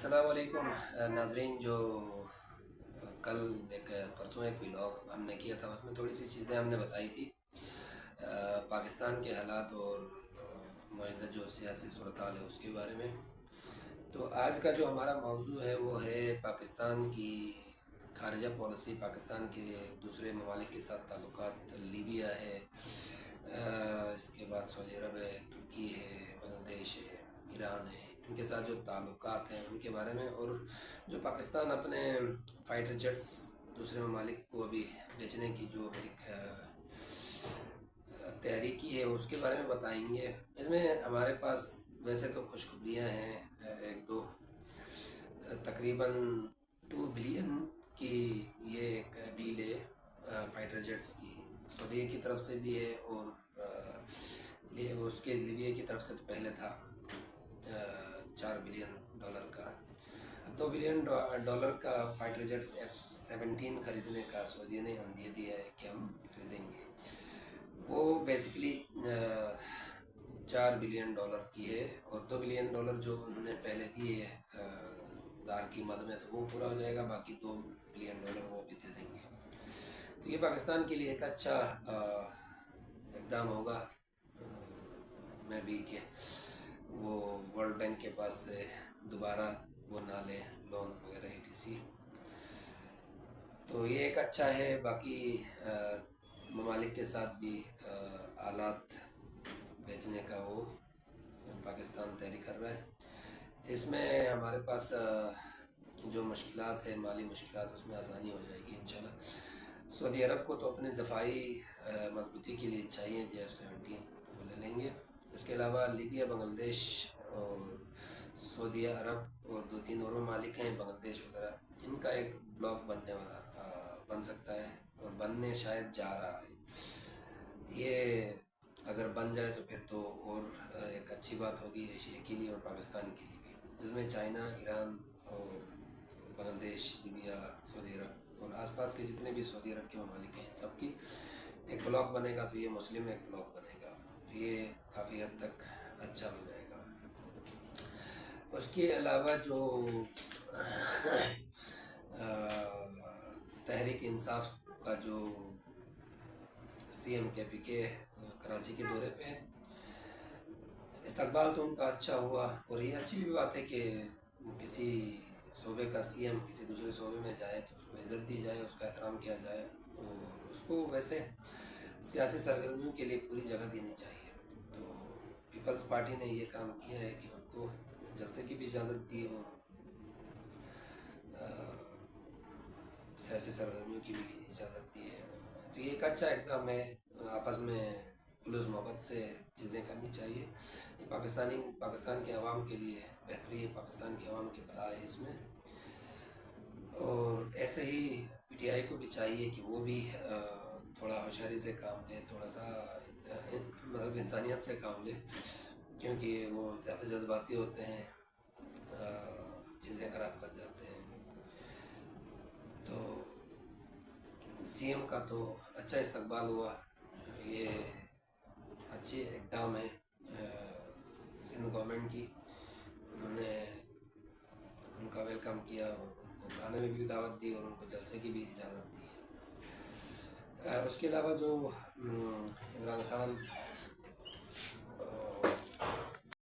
अस्सलाम वालेकुम नाजरीन। जो कल एक परसों एक व्लॉग हमने किया था, उसमें थोड़ी सी चीज़ें हमने बताई थी पाकिस्तान के हालात और मौजूदा जो सियासी सूरत हाल है उसके बारे में। तो आज का जो हमारा मौजू है वो है पाकिस्तान की खारजा पॉलिसी, पाकिस्तान के दूसरे ममालिक के साथ ताल्लुकात। लीबिया है, इसके बाद सऊदी अरब है, तुर्की है, बांग्लादेश है, ईरान है, इनके साथ जो ताल्लुकात हैं उनके बारे में, और जो पाकिस्तान अपने फाइटर जेट्स दूसरे ममालिक को अभी बेचने की जो एक तैयारी की है उसके बारे में बताएंगे। इसमें हमारे पास वैसे तो खुशखबरियाँ हैं, एक दो तकरीबन 2 बिलियन की ये एक डील है फाइटर जेट्स की। सऊदी की तरफ से भी है और उसके लीबिया की तरफ से तो पहले था $4 बिलियन का। $2 बिलियन का फाइटर जेट्स F-17 खरीदने का सऊदी ने हदिया दिया है कि हम खरीदेंगे। वो बेसिकली $4 बिलियन की है, और $2 बिलियन जो उन्होंने पहले दिए दार की मद में, तो वो पूरा हो जाएगा। बाकी $2 बिलियन वो भी दे देंगे। तो ये पाकिस्तान के लिए एक अच्छा इकदाम होगा। मैं भी कि वो वर्ल्ड बैंक के पास से दोबारा वो ना ले लोन वगैरह ETC। तो ये एक अच्छा है। बाकी ममालिक के साथ भी आलात बेचने का वो पाकिस्तान तैयारी कर रहा है। इसमें हमारे पास जो मुश्किलात है, माली मुश्किलात, उसमें आसानी हो जाएगी इंशाल्लाह। सऊदी अरब को तो अपने दफाई मजबूती के लिए चाहिए F-17, तो वो ले लेंगे। उसके अलावा लीबिया, बांग्लादेश और सऊदी अरब और 2-3 और ममालिक हैं, बांग्लादेश वगैरह, इनका एक ब्लॉक बन सकता है, और बनने शायद जा रहा है। ये अगर बन जाए तो फिर तो और एक अच्छी बात होगी एशिया के लिए और पाकिस्तान के लिए भी। इसमें चाइना, ईरान और बांग्लादेश, लीबिया, सऊदी अरब और आसपास के जितने भी सऊदी अरब के ममालिक हैं, सबकी एक ब्लॉक बनेगा। तो ये मुस्लिम एक ब्लॉक बनेगा, तो ये काफ़ी हद तक अच्छा हो जाएगा। उसके अलावा जो तहरीक इंसाफ का जो CM KPK कराची के दौरे पे, इस्तकबाल तो उनका अच्छा हुआ, और ये अच्छी भी बात है कि किसी सूबे का CM किसी दूसरे सूबे में जाए तो उसको इज़्ज़त दी जाए, उसका एहतराम किया जाए, और उसको वैसे सियासी सरगर्मियों के लिए पूरी जगह देनी चाहिए। तो पीपल्स पार्टी ने ये काम किया है कि उनको जलसे की भी इजाज़त दी और सियासी सरगर्मियों की भी इजाज़त दी है। तो ये एक अच्छा इक़दाम है। आपस में खुलूस मोहब्बत से चीज़ें करनी चाहिए। ये पाकिस्तान के अवाम के लिए बेहतरी है, पाकिस्तान के अवाम की भला है इसमें। और ऐसे ही PTI को भी चाहिए कि वो भी थोड़ा होशियारी से काम ले, थोड़ा सा मतलब इंसानियत से काम ले, क्योंकि वो ज़्यादा जज्बाती होते हैं, चीज़ें ख़राब कर जाते हैं। तो CM का तो अच्छा इस्तकबाल हुआ, ये अच्छी इक़दाम है सिंध गवर्नमेंट की। उन्होंने उनका वेलकम किया और उनको खाने में भी दावत दी और उनको जलसे की भी इजाज़त दी है। उसके अलावा जो इमरान खान